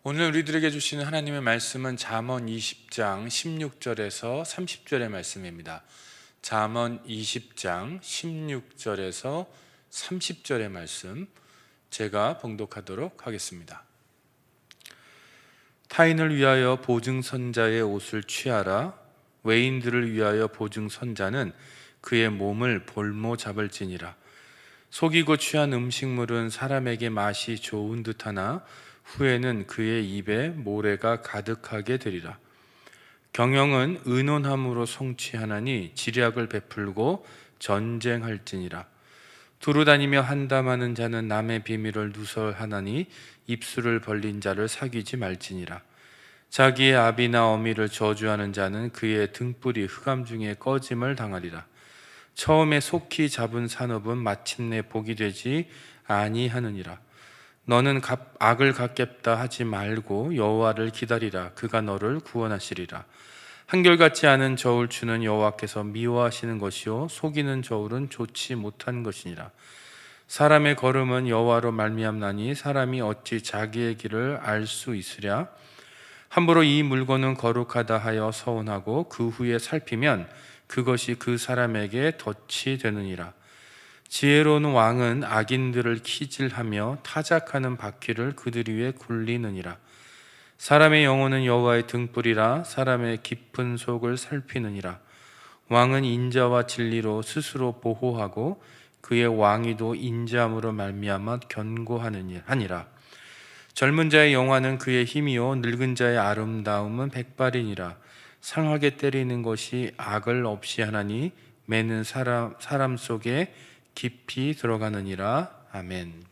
오늘 우리들에게 주시는 하나님의 말씀은 잠언 20장 16절에서 30절의 말씀입니다. 잠언 20장 16절에서 30절의 말씀 제가 봉독하도록 하겠습니다. 타인을 위하여 보증선자의 옷을 취하라. 외인들을 위하여 보증선자는 그의 몸을 볼모 잡을지니라. 속이고 취한 음식물은 사람에게 맛이 좋은 듯하나 후에는 그의 입에 모래가 가득하게 되리라. 경영은 의논함으로 성취하나니 지략을 베풀고 전쟁할지니라. 두루 다니며 한담하는 자는 남의 비밀을 누설하나니 입술을 벌린 자를 사귀지 말지니라. 자기의 아비나 어미를 저주하는 자는 그의 등불이 흑암 중에 꺼짐을 당하리라. 처음에 속히 잡은 산업은 마침내 복이 되지 아니하느니라. 너는 악을 갚겠다 하지 말고 여호와를 기다리라. 그가 너를 구원하시리라. 한결같지 않은 저울 추는 여호와께서 미워하시는 것이요 속이는 저울은 좋지 못한 것이니라. 사람의 걸음은 여호와로 말미암나니 사람이 어찌 자기의 길을 알 수 있으랴. 함부로 이 물건은 거룩하다 하여 서운하고 그 후에 살피면 그것이 그 사람에게 덫이 되느니라. 지혜로운 왕은 악인들을 키질하며 타작하는 바퀴를 그들 위에 굴리느니라. 사람의 영혼은 여호와의 등불이라. 사람의 깊은 속을 살피느니라. 왕은 인자와 진리로 스스로 보호하고 그의 왕위도 인자함으로 말미암아 견고하니라. 젊은 자의 영화는 그의 힘이요 늙은 자의 아름다움은 백발이니라. 상하게 때리는 것이 악을 없이 하나니 매는 사람 속에 깊이 들어가느니라. 아멘.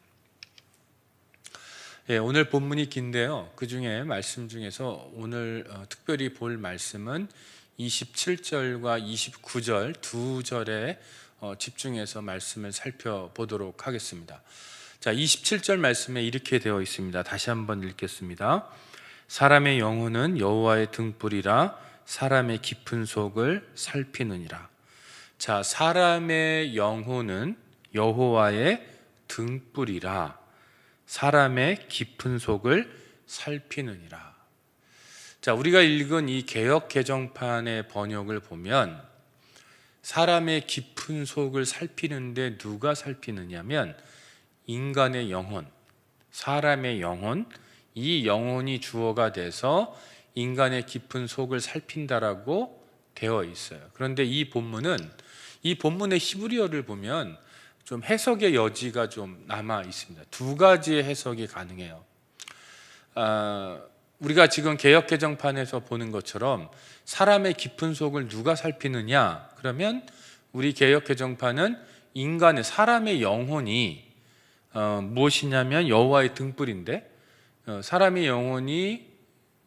오늘 본문이 긴데요. 그 중에 말씀 중에서 오늘 특별히 볼 말씀은 27절과 29절 두 절에 집중해서 말씀을 살펴보도록 하겠습니다. 자, 27절 말씀에 이렇게 되어 있습니다. 다시 한번 읽겠습니다. 사람의 영혼은 여호와의 등불이라. 사람의 깊은 속을 살피느니라. 자, 사람의 영혼은 여호와의 등불이라. 사람의 깊은 속을 살피느니라. 자, 우리가 읽은 이 개역 개정판의 번역을 보면 사람의 깊은 속을 살피는데 누가 살피느냐면 인간의 영혼, 사람의 영혼, 이 영혼이 주어가 돼서 인간의 깊은 속을 살핀다라고 되어 있어요. 그런데 이 본문의 히브리어를 보면 좀 해석의 여지가 좀 남아 있습니다. 두 가지의 해석이 가능해요. 우리가 지금 개역 개정판에서 보는 것처럼 사람의 깊은 속을 누가 살피느냐? 그러면 우리 개역 개정판은 사람의 영혼이 무엇이냐면 여호와의 등불인데, 사람의 영혼이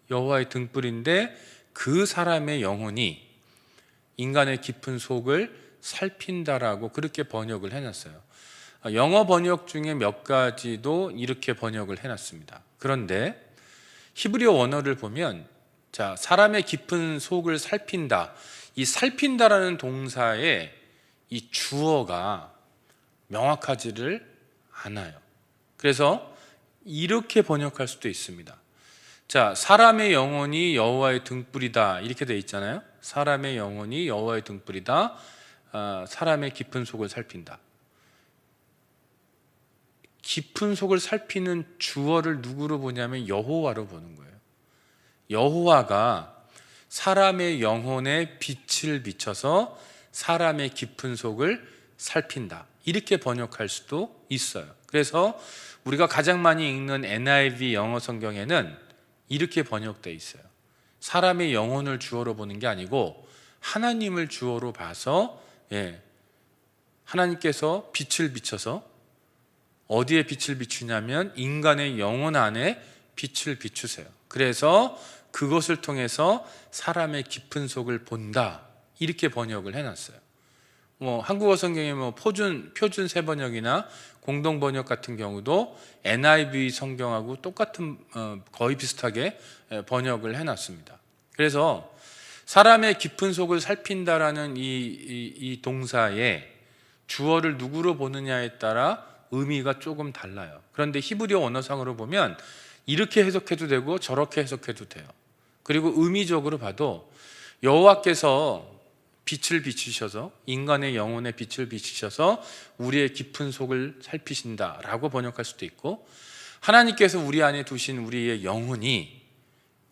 여호와의 등불인데 그 사람의 영혼이 인간의 깊은 속을 살핀다라고 그렇게 번역을 해놨어요. 영어 번역 중에 몇 가지도 이렇게 번역을 해놨습니다. 그런데 히브리어 원어를 보면 자, 사람의 깊은 속을 살핀다. 이 살핀다라는 동사의 이 주어가 명확하지를 않아요. 그래서 이렇게 번역할 수도 있습니다. 자, 사람의 영혼이 여호와의 등불이다 이렇게 돼 있잖아요. 사람의 영혼이 여호와의 등불이다. 사람의 깊은 속을 살핀다. 깊은 속을 살피는 주어를 누구로 보냐면 여호와로 보는 거예요. 여호와가 사람의 영혼에 빛을 비춰서 사람의 깊은 속을 살핀다. 이렇게 번역할 수도 있어요. 그래서 우리가 가장 많이 읽는 NIV 영어 성경에는 이렇게 번역되어 있어요. 사람의 영혼을 주어로 보는 게 아니고 하나님을 주어로 봐서 하나님께서 빛을 비춰서 어디에 빛을 비추냐면 인간의 영혼 안에 빛을 비추세요. 그래서 그것을 통해서 사람의 깊은 속을 본다. 이렇게 번역을 해놨어요. 한국어 성경의 표준 세번역이나 공동 번역 같은 경우도 NIV 성경하고 똑같은 거의 비슷하게 번역을 해놨습니다. 그래서 사람의 깊은 속을 살핀다라는 이 동사의 주어를 누구로 보느냐에 따라 의미가 조금 달라요. 그런데 히브리어 원어상으로 보면 이렇게 해석해도 되고 저렇게 해석해도 돼요. 그리고 의미적으로 봐도 여호와께서 빛을 비추셔서 인간의 영혼에 빛을 비추셔서 우리의 깊은 속을 살피신다라고 번역할 수도 있고, 하나님께서 우리 안에 두신 우리의 영혼이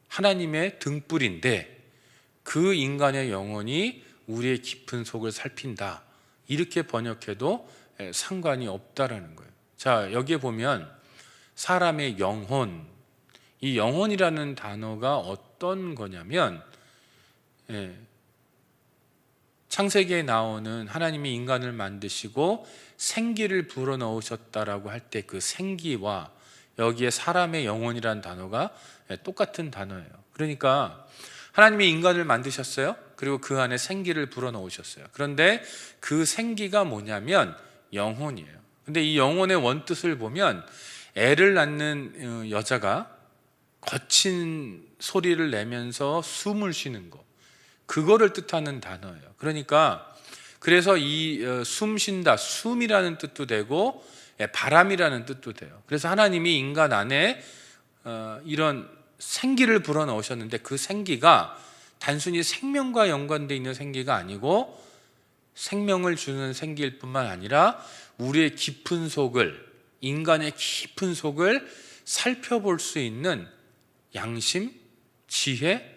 하나님의 등불인데 그 인간의 영혼이 우리의 깊은 속을 살핀다, 이렇게 번역해도 상관이 없다라는 거예요. 자, 여기에 보면 사람의 영혼, 이 영혼이라는 단어가 어떤 거냐면 창세기에 나오는 하나님이 인간을 만드시고 생기를 불어넣으셨다라고 할 때 그 생기와 여기에 사람의 영혼이라는 단어가 똑같은 단어예요. 그러니까 하나님이 인간을 만드셨어요. 그리고 그 안에 생기를 불어넣으셨어요. 그런데 그 생기가 뭐냐면 영혼이에요. 근데 이 영혼의 원뜻을 보면 애를 낳는 여자가 거친 소리를 내면서 숨을 쉬는 거, 그거를 뜻하는 단어예요. 그러니까 그래서 이 숨 쉰다, 숨이라는 뜻도 되고 바람이라는 뜻도 돼요. 그래서 하나님이 인간 안에 이런 생기를 불어넣으셨는데 그 생기가 단순히 생명과 연관되어 있는 생기가 아니고 생명을 주는 생기일 뿐만 아니라 우리의 깊은 속을, 인간의 깊은 속을 살펴볼 수 있는 양심, 지혜,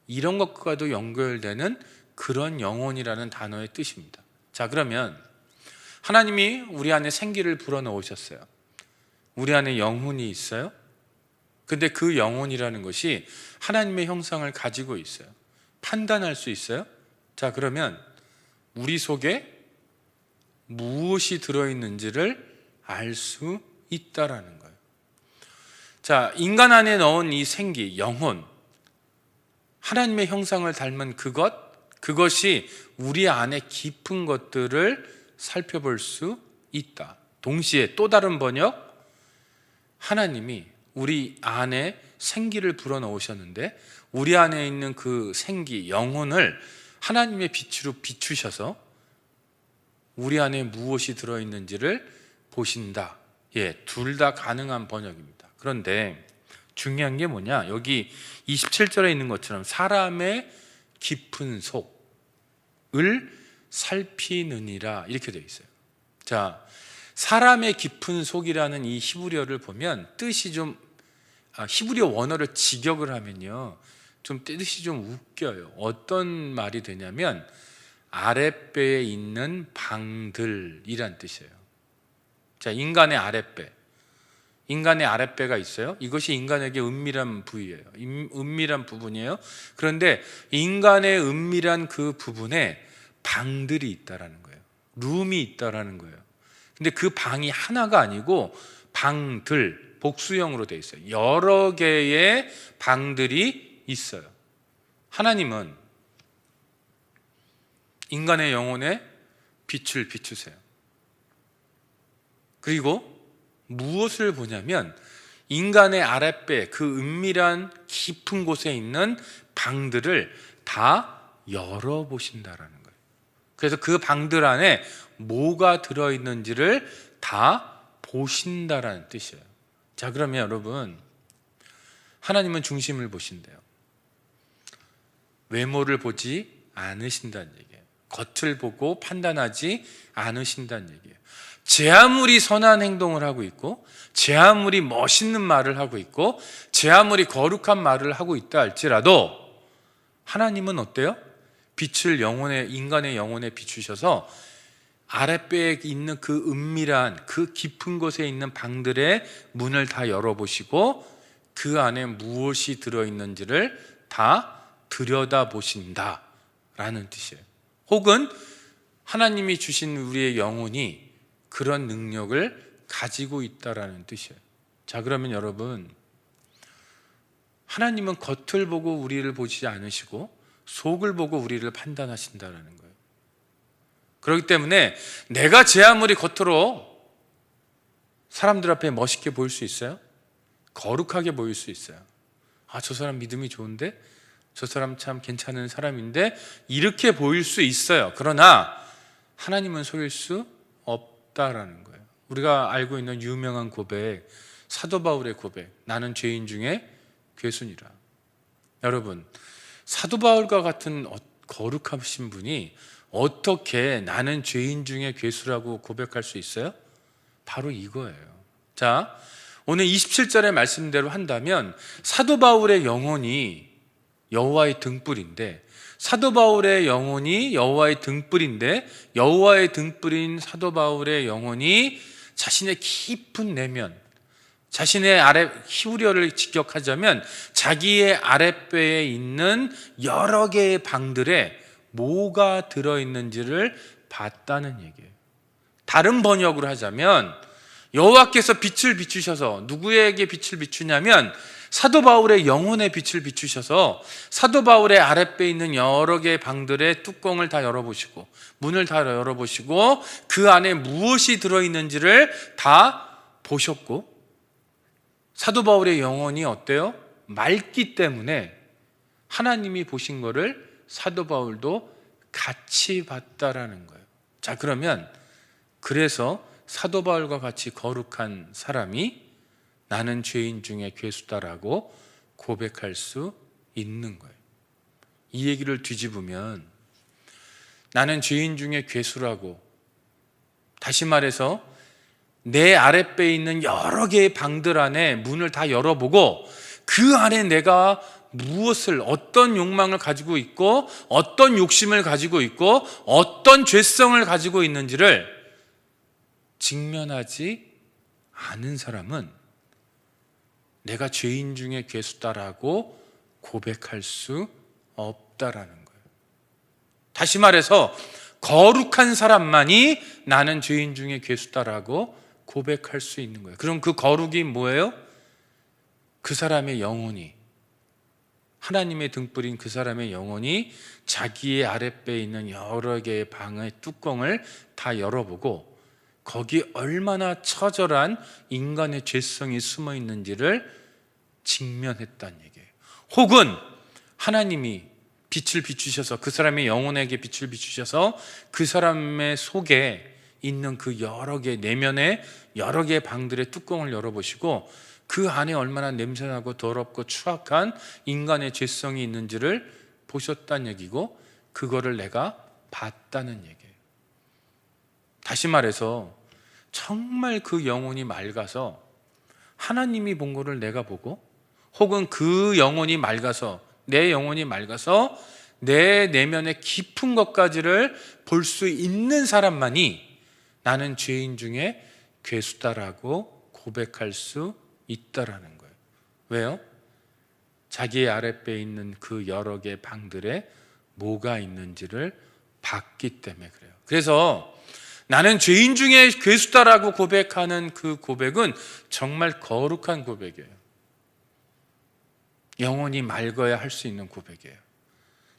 이런 것과도 연결되는 그런 영혼이라는 단어의 뜻입니다. 자, 그러면 하나님이 우리 안에 생기를 불어넣으셨어요. 우리 안에 영혼이 있어요. 근데 그 영혼이라는 것이 하나님의 형상을 가지고 있어요. 판단할 수 있어요. 자, 그러면 우리 속에 무엇이 들어있는지를 알 수 있다라는 거예요. 자, 인간 안에 넣은 이 생기, 영혼, 하나님의 형상을 닮은 그것이 우리 안에 깊은 것들을 살펴볼 수 있다. 동시에 또 다른 번역, 하나님이 우리 안에 생기를 불어넣으셨는데 우리 안에 있는 그 생기, 영혼을 하나님의 빛으로 비추셔서 우리 안에 무엇이 들어있는지를 보신다. 둘 다 가능한 번역입니다. 그런데 중요한 게 뭐냐, 여기 27절에 있는 것처럼 사람의 깊은 속을 살피느니라 이렇게 되어 있어요. 자, 사람의 깊은 속이라는 이 히브리어를 보면 뜻이 좀 히브리어 원어를 직역을 하면요 좀 뜻이 좀 웃겨요. 어떤 말이 되냐면 아랫배에 있는 방들이란 뜻이에요. 자, 인간의 아랫배가 있어요. 이것이 인간에게 은밀한 부위예요. 은밀한 부분이에요. 그런데 인간의 은밀한 그 부분에 방들이 있다라는 거예요. 룸이 있다라는 거예요. 근데 그 방이 하나가 아니고 방들, 복수형으로 되어 있어요. 여러 개의 방들이 있어요. 하나님은 인간의 영혼에 빛을 비추세요. 그리고 무엇을 보냐면 인간의 아랫배, 그 은밀한 깊은 곳에 있는 방들을 다 열어보신다라는 거예요. 그래서 그 방들 안에 뭐가 들어있는지를 다 보신다라는 뜻이에요. 자, 그러면 여러분, 하나님은 중심을 보신대요. 외모를 보지 않으신다는 얘기예요. 겉을 보고 판단하지 않으신다는 얘기예요. 제 아무리 선한 행동을 하고 있고 제 아무리 멋있는 말을 하고 있고 제 아무리 거룩한 말을 하고 있다 할지라도 하나님은 어때요? 빛을 인간의 영혼에 비추셔서 아랫배에 있는 그 은밀한 그 깊은 곳에 있는 방들의 문을 다 열어보시고 그 안에 무엇이 들어있는지를 다 들여다보신다라는 뜻이에요. 혹은 하나님이 주신 우리의 영혼이 그런 능력을 가지고 있다라는 뜻이에요. 자, 그러면 여러분, 하나님은 겉을 보고 우리를 보지 않으시고 속을 보고 우리를 판단하신다라는 거예요. 그렇기 때문에 내가 제 아무리 겉으로 사람들 앞에 멋있게 보일 수 있어요? 거룩하게 보일 수 있어요. 저 사람 믿음이 좋은데? 저 사람 참 괜찮은 사람인데? 이렇게 보일 수 있어요. 그러나 하나님은 속일 수 없다라는 거예요. 우리가 알고 있는 유명한 고백, 사도 바울의 고백, 나는 죄인 중에 괴수니라. 여러분, 사도 바울과 같은 거룩하신 분이 어떻게 나는 죄인 중에 괴수라고 고백할 수 있어요? 바로 이거예요. 자, 오늘 27절의 말씀대로 한다면 사도 바울의 영혼이 여호와의 등불인데, 사도 바울의 영혼이 여호와의 등불인데, 여호와의 등불인 사도 바울의 영혼이 자신의 깊은 내면, 자신의 히브리어를 직역하자면 자기의 아랫배에 있는 여러 개의 방들에 뭐가 들어있는지를 봤다는 얘기예요. 다른 번역으로 하자면 여호와께서 빛을 비추셔서, 누구에게 빛을 비추냐면 사도 바울의 영혼에 빛을 비추셔서 사도 바울의 아랫배에 있는 여러 개의 방들의 뚜껑을 다 열어보시고, 문을 다 열어보시고, 그 안에 무엇이 들어있는지를 다 보셨고, 사도 바울의 영혼이 어때요? 맑기 때문에 하나님이 보신 거를 사도 바울도 같이 봤다라는 거예요. 자, 그러면 그래서 사도 바울과 같이 거룩한 사람이 나는 죄인 중에 괴수다라고 고백할 수 있는 거예요. 이 얘기를 뒤집으면 나는 죄인 중에 괴수라고, 다시 말해서 내 아랫배에 있는 여러 개의 방들 안에 문을 다 열어보고 그 안에 내가 무엇을, 어떤 욕망을 가지고 있고 어떤 욕심을 가지고 있고 어떤 죄성을 가지고 있는지를 직면하지 않은 사람은 내가 죄인 중에 괴수다라고 고백할 수 없다라는 거예요. 다시 말해서 거룩한 사람만이 나는 죄인 중에 괴수다라고 고백할 수 있는 거예요. 그럼 그 거룩이 뭐예요? 그 사람의 영혼이, 하나님의 등불인 그 사람의 영혼이 자기의 아랫배에 있는 여러 개의 방의 뚜껑을 다 열어보고 거기 얼마나 처절한 인간의 죄성이 숨어 있는지를 직면했다는 얘기예요. 혹은 하나님이 빛을 비추셔서, 그 사람의 영혼에게 빛을 비추셔서 그 사람의 속에 있는 그 여러 개, 내면의 여러 개의 방들의 뚜껑을 열어보시고 그 안에 얼마나 냄새나고 더럽고 추악한 인간의 죄성이 있는지를 보셨다는 얘기고, 그거를 내가 봤다는 얘기예요. 다시 말해서 정말 그 영혼이 맑아서 하나님이 본 거를 내가 보고, 혹은 그 영혼이 맑아서, 내 영혼이 맑아서 내 내면의 깊은 것까지를 볼 수 있는 사람만이 나는 죄인 중에 괴수다라고 고백할 수 있다라는 거예요. 왜요? 자기의 아랫배에 있는 그 여러 개의 방들에 뭐가 있는지를 봤기 때문에 그래요. 그래서 나는 죄인 중에 괴수다라고 고백하는 그 고백은 정말 거룩한 고백이에요. 영혼이 맑아야 할 수 있는 고백이에요.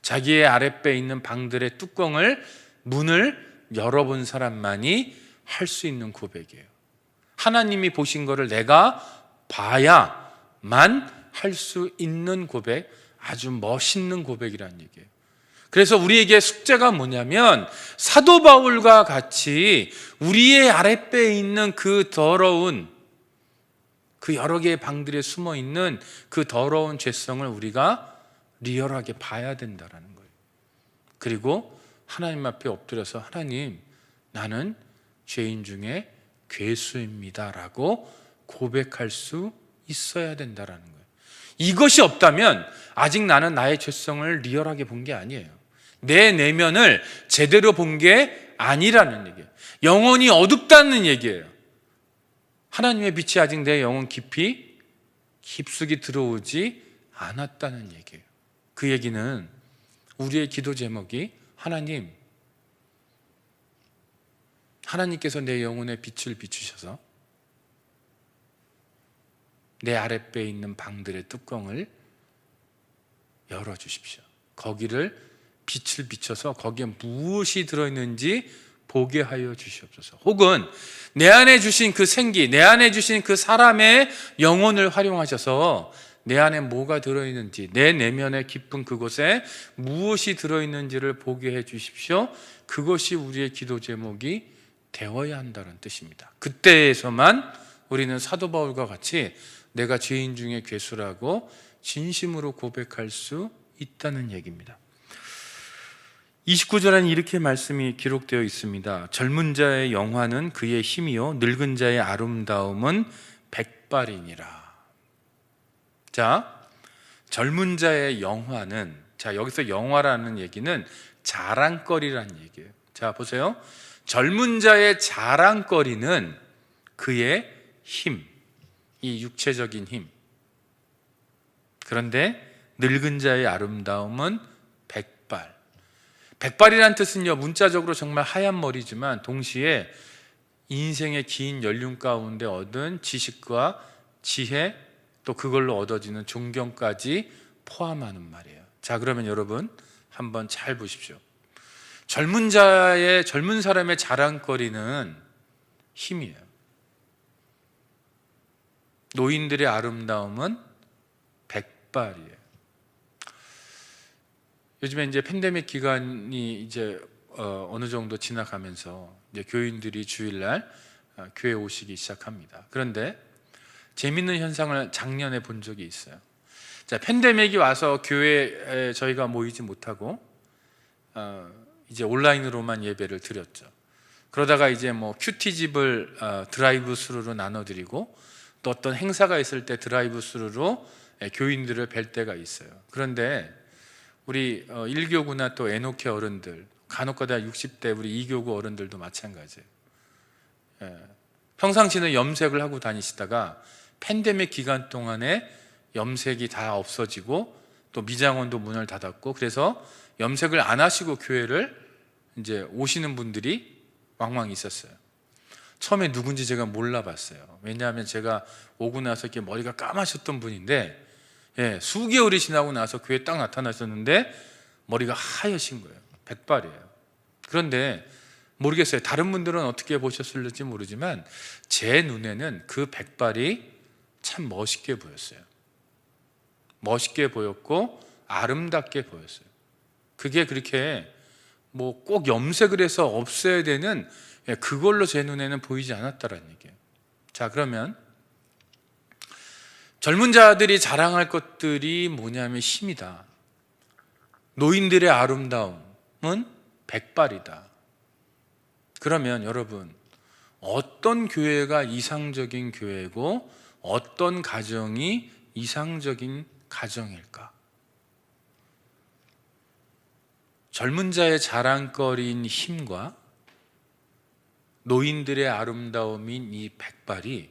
자기의 아랫배에 있는 방들의 뚜껑을, 문을 열어본 사람만이 할 수 있는 고백이에요. 하나님이 보신 거를 내가 봐야만 할 수 있는 고백, 아주 멋있는 고백이라는 얘기예요. 그래서 우리에게 숙제가 뭐냐면 사도 바울과 같이 우리의 아랫배에 있는 그 더러운, 그 여러 개의 방들에 숨어 있는 그 더러운 죄성을 우리가 리얼하게 봐야 된다는 거예요. 그리고 하나님 앞에 엎드려서 하나님, 나는 죄인 중에 괴수입니다라고 고백할 수 있어야 된다는 거예요. 이것이 없다면 아직 나는 나의 죄성을 리얼하게 본 게 아니에요. 내 내면을 제대로 본 게 아니라는 얘기예요. 영혼이 어둡다는 얘기예요. 하나님의 빛이 아직 내 영혼 깊숙이 들어오지 않았다는 얘기예요. 그 얘기는 우리의 기도 제목이 하나님께서 내 영혼에 빛을 비추셔서 내 아랫배에 있는 방들의 뚜껑을 열어주십시오. 거기를 빛을 비춰서 거기에 무엇이 들어있는지 보게 하여 주시옵소서. 혹은 내 안에 주신 그 생기, 내 안에 주신 그 사람의 영혼을 활용하셔서 내 안에 뭐가 들어있는지, 내 내면의 깊은 그곳에 무엇이 들어있는지를 보게 해 주십시오. 그것이 우리의 기도 제목이 되어야 한다는 뜻입니다. 그때에서만 우리는 사도 바울과 같이 내가 죄인 중에 괴수라고 진심으로 고백할 수 있다는 얘기입니다. 29절에는 이렇게 말씀이 기록되어 있습니다. 젊은 자의 영화는 그의 힘이요 늙은 자의 아름다움은 백발이니라. 자, 젊은 자의 영화는, 자, 여기서 영화라는 얘기는 자랑거리라는 얘기예요. 자, 보세요. 젊은 자의 자랑거리는 그의 힘, 이 육체적인 힘. 그런데 늙은 자의 아름다움은 백발. 백발이란 뜻은요, 문자적으로 정말 하얀 머리지만 동시에 인생의 긴 연륜 가운데 얻은 지식과 지혜, 또 그걸로 얻어지는 존경까지 포함하는 말이에요. 자, 그러면 여러분 한번 잘 보십시오. 젊은 사람의 자랑거리는 힘이에요. 노인들의 아름다움은 백발이에요. 요즘에 이제 팬데믹 기간이 이제 어느 정도 지나가면서 이제 교인들이 주일날 교회 오시기 시작합니다. 그런데 재밌는 현상을 작년에 본 적이 있어요. 자, 팬데믹이 와서 교회에 저희가 모이지 못하고 이제 온라인으로만 예배를 드렸죠. 그러다가 이제 뭐 큐티집을 드라이브 스루로 나눠드리고 또 어떤 행사가 있을 때 드라이브 스루로 교인들을 뵐 때가 있어요. 그런데 우리 1교구나 또 에노케 어른들, 간혹가다 60대 우리 2교구 어른들도 마찬가지예요. 평상시는 염색을 하고 다니시다가 팬데믹 기간 동안에 염색이 다 없어지고 또 미장원도 문을 닫았고, 그래서 염색을 안 하시고 교회를 이제 오시는 분들이 왕왕 있었어요. 처음에 누군지 제가 몰라봤어요. 왜냐하면 제가 오고 나서 이렇게 머리가 까마셨던 분인데, 수개월이 지나고 나서 교회에 딱 나타나셨는데 머리가 하얘신 거예요. 백발이에요. 그런데 모르겠어요. 다른 분들은 어떻게 보셨을지 모르지만 제 눈에는 그 백발이 참 멋있게 보였어요. 멋있게 보였고 아름답게 보였어요. 그게 그렇게 뭐 꼭 염색을 해서 없애야 되는 그걸로 제 눈에는 보이지 않았다라는 얘기예요. 자, 그러면 젊은 자들이 자랑할 것들이 뭐냐면 힘이다. 노인들의 아름다움은 백발이다. 그러면 여러분, 어떤 교회가 이상적인 교회고 어떤 가정이 이상적인 가정일까? 젊은 자의 자랑거리인 힘과 노인들의 아름다움인 이 백발이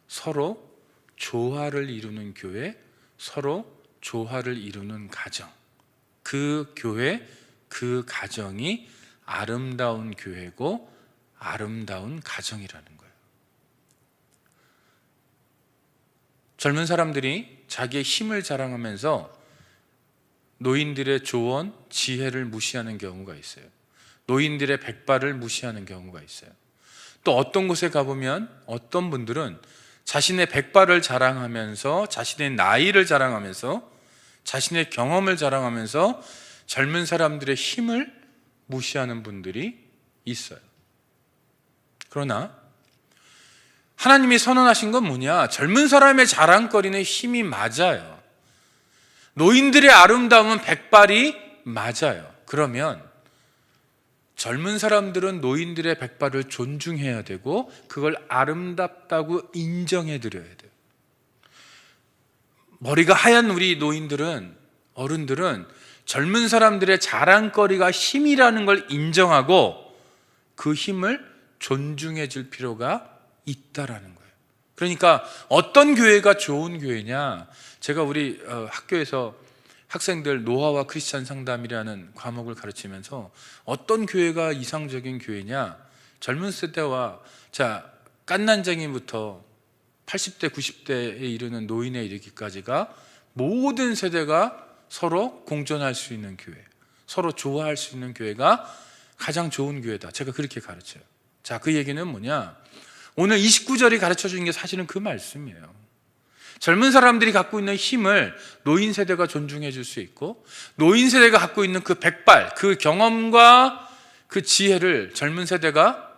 서로 조화를 이루는 교회, 서로 조화를 이루는 가정, 그 교회, 그 가정이 아름다운 교회고 아름다운 가정이라는 거예요. 젊은 사람들이 자기의 힘을 자랑하면서 노인들의 조언, 지혜를 무시하는 경우가 있어요. 노인들의 백발을 무시하는 경우가 있어요. 또 어떤 곳에 가보면 어떤 분들은 자신의 백발을 자랑하면서, 자신의 나이를 자랑하면서, 자신의 경험을 자랑하면서 젊은 사람들의 힘을 무시하는 분들이 있어요. 그러나 하나님이 선언하신 건 뭐냐? 젊은 사람의 자랑거리는 힘이 맞아요. 노인들의 아름다움은 백발이 맞아요. 그러면 젊은 사람들은 노인들의 백발을 존중해야 되고 그걸 아름답다고 인정해 드려야 돼요. 머리가 하얀 우리 노인들은, 어른들은 젊은 사람들의 자랑거리가 힘이라는 걸 인정하고 그 힘을 존중해 줄 필요가 있다라는 거예요. 그러니까 어떤 교회가 좋은 교회냐? 제가 우리 학교에서 학생들 노화와 크리스찬 상담이라는 과목을 가르치면서 어떤 교회가 이상적인 교회냐? 젊은 세대와 깐난쟁이부터 80대, 90대에 이르는 노인에 이르기까지가 모든 세대가 서로 공존할 수 있는 교회, 서로 좋아할 수 있는 교회가 가장 좋은 교회다. 제가 그렇게 가르쳐요. 자, 그 얘기는 뭐냐? 오늘 29절이 가르쳐 주는 게 사실은 그 말씀이에요. 젊은 사람들이 갖고 있는 힘을 노인 세대가 존중해 줄 수 있고, 노인 세대가 갖고 있는 그 백발, 그 경험과 그 지혜를 젊은 세대가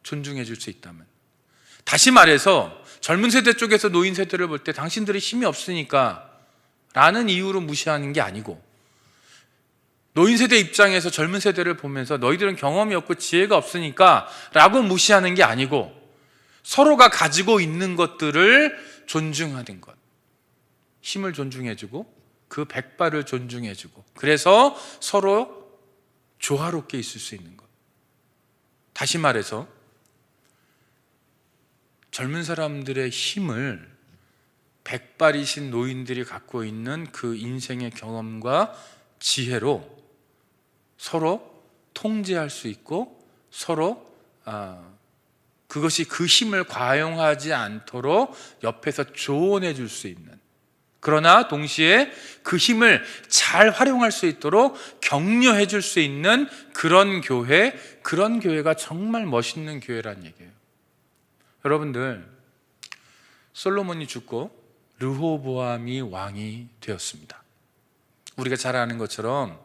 존중해 줄 수 있다면, 다시 말해서 젊은 세대 쪽에서 노인 세대를 볼 때 당신들이 힘이 없으니까 라는 이유로 무시하는 게 아니고, 노인 세대 입장에서 젊은 세대를 보면서 너희들은 경험이 없고 지혜가 없으니까 라고 무시하는 게 아니고, 서로가 가지고 있는 것들을 존중하는 것, 힘을 존중해주고 그 백발을 존중해주고, 그래서 서로 조화롭게 있을 수 있는 것. 다시 말해서 젊은 사람들의 힘을 백발이신 노인들이 갖고 있는 그 인생의 경험과 지혜로 서로 통제할 수 있고, 서로 그것이 그 힘을 과용하지 않도록 옆에서 조언해 줄 수 있는, 그러나 동시에 그 힘을 잘 활용할 수 있도록 격려해 줄 수 있는 그런 교회, 그런 교회가 정말 멋있는 교회란 얘기예요. 여러분들, 솔로몬이 죽고 르호보암이 왕이 되었습니다. 우리가 잘 아는 것처럼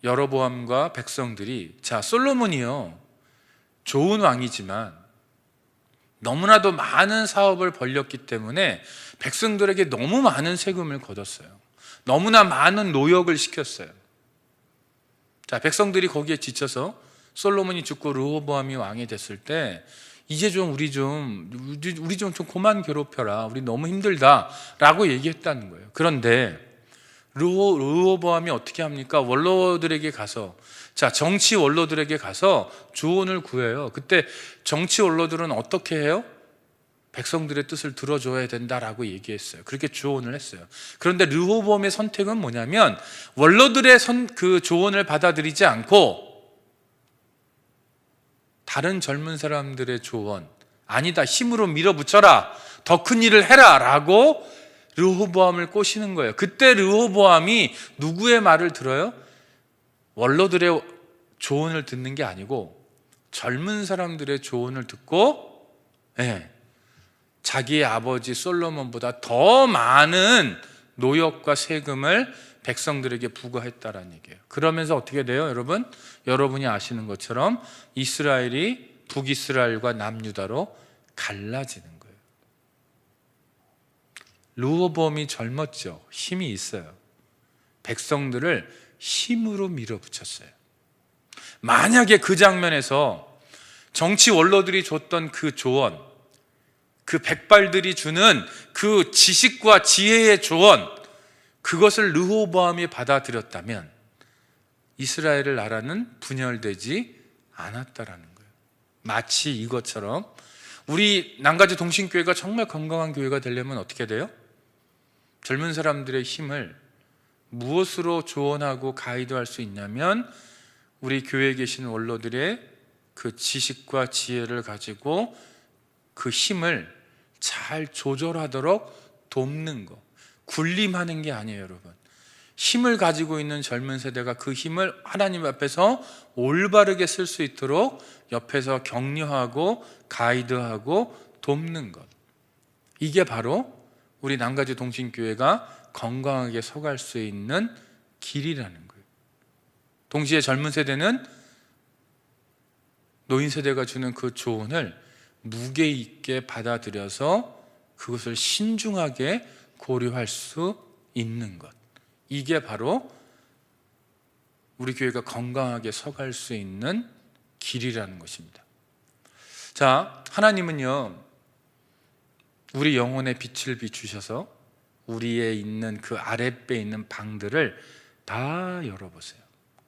여로보암과 백성들이, 자, 솔로몬이요 좋은 왕이지만 너무나도 많은 사업을 벌렸기 때문에 백성들에게 너무 많은 세금을 걷었어요. 너무나 많은 노역을 시켰어요. 자, 백성들이 거기에 지쳐서 솔로몬이 죽고 르호보암이 왕이 됐을 때, 이제 좀 우리 좀 그만 괴롭혀라, 우리 너무 힘들다 라고 얘기했다는 거예요. 그런데 르호보암이 어떻게 합니까? 원로들에게 가서, 자, 정치 원로들에게 가서 조언을 구해요. 그때 정치 원로들은 어떻게 해요? 백성들의 뜻을 들어줘야 된다라고 얘기했어요. 그렇게 조언을 했어요. 그런데 르호보암의 선택은 뭐냐면, 원로들의 그 조언을 받아들이지 않고 다른 젊은 사람들의 조언, 아니다, 힘으로 밀어붙여라, 더 큰 일을 해라 라고 르호보암을 꼬시는 거예요. 그때 르호보암이 누구의 말을 들어요? 원로들의 조언을 듣는 게 아니고 젊은 사람들의 조언을 듣고, 자기의 아버지 솔로몬보다 더 많은 노역과 세금을 백성들에게 부과했다라는 얘기예요. 그러면서 어떻게 돼요, 여러분? 여러분이 아시는 것처럼 이스라엘이 북이스라엘과 남유다로 갈라지는 거예요. 르호보암이 젊었죠. 힘이 있어요. 백성들을 힘으로 밀어붙였어요. 만약에 그 장면에서 정치 원로들이 줬던 그 조언, 그 백발들이 주는 그 지식과 지혜의 조언, 그것을 르호보암이 받아들였다면 이스라엘의 나라는 분열되지 않았다라는 거예요. 마치 이것처럼 우리 남가주 동신교회가 정말 건강한 교회가 되려면 어떻게 돼요? 젊은 사람들의 힘을 무엇으로 조언하고 가이드할 수 있냐면, 우리 교회에 계신 원로들의 그 지식과 지혜를 가지고 그 힘을 잘 조절하도록 돕는 거, 군림하는 게 아니에요, 여러분. 힘을 가지고 있는 젊은 세대가 그 힘을 하나님 앞에서 올바르게 쓸 수 있도록 옆에서 격려하고 가이드하고 돕는 것, 이게 바로 우리 남가주 동신교회가 건강하게 서갈 수 있는 길이라는 거예요. 동시에 젊은 세대는 노인 세대가 주는 그 조언을 무게 있게 받아들여서 그것을 신중하게 고려할 수 있는 것, 이게 바로 우리 교회가 건강하게 서갈 수 있는 길이라는 것입니다. 자, 하나님은요 우리 영혼의 빛을 비추셔서 우리에 있는 그 아랫배에 있는 방들을 다 열어보세요.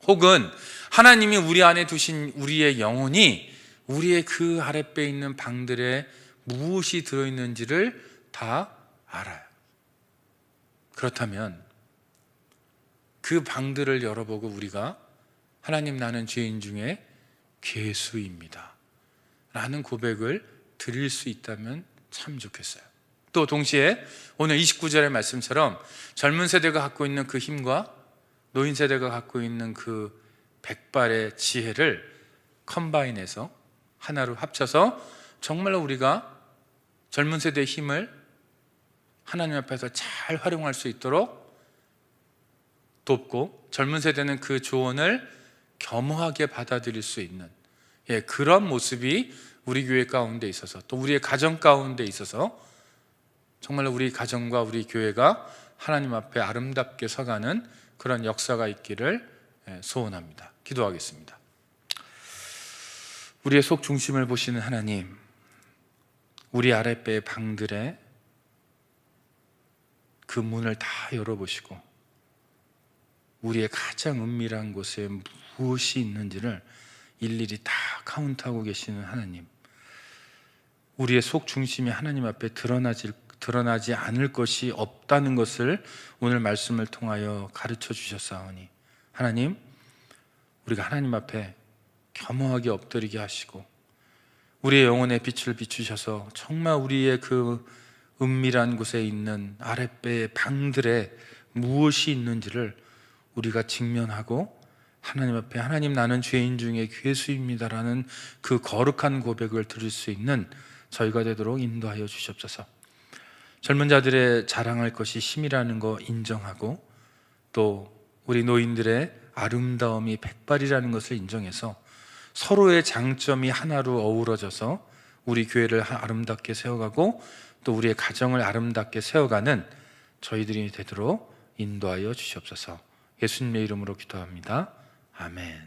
혹은 하나님이 우리 안에 두신 우리의 영혼이 우리의 그 아랫배에 있는 방들에 무엇이 들어있는지를 다 알아요. 그렇다면 그 방들을 열어보고 우리가, 하나님, 나는 죄인 중에 괴수입니다 라는 고백을 드릴 수 있다면 참 좋겠어요. 또 동시에 오늘 29절의 말씀처럼 젊은 세대가 갖고 있는 그 힘과 노인 세대가 갖고 있는 그 백발의 지혜를 컴바인해서 하나로 합쳐서 정말로 우리가 젊은 세대의 힘을 하나님 앞에서 잘 활용할 수 있도록 돕고, 젊은 세대는 그 조언을 겸허하게 받아들일 수 있는 그런 모습이 우리 교회 가운데 있어서 또 우리의 가정 가운데 있어서 정말로 우리 가정과 우리 교회가 하나님 앞에 아름답게 서가는 그런 역사가 있기를 소원합니다. 기도하겠습니다. 우리의 속 중심을 보시는 하나님, 우리 아랫배의 방들에 그 문을 다 열어보시고 우리의 가장 은밀한 곳에 무엇이 있는지를 일일이 다 카운트하고 계시는 하나님, 우리의 속 중심이 하나님 앞에 드러나지 않을 것이 없다는 것을 오늘 말씀을 통하여 가르쳐 주셨사오니 하나님, 우리가 하나님 앞에 겸허하게 엎드리게 하시고 우리의 영혼의 빛을 비추셔서 정말 우리의 그 은밀한 곳에 있는 아랫배의 방들에 무엇이 있는지를 우리가 직면하고 하나님 앞에 하나님, 나는 죄인 중에 괴수입니다라는 그 거룩한 고백을 들을 수 있는 저희가 되도록 인도하여 주시옵소서. 젊은 자들의 자랑할 것이 힘이라는 거 인정하고 또 우리 노인들의 아름다움이 백발이라는 것을 인정해서 서로의 장점이 하나로 어우러져서 우리 교회를 아름답게 세워가고 또 우리의 가정을 아름답게 세워가는 저희들이 되도록 인도하여 주시옵소서. 예수님의 이름으로 기도합니다. 아멘.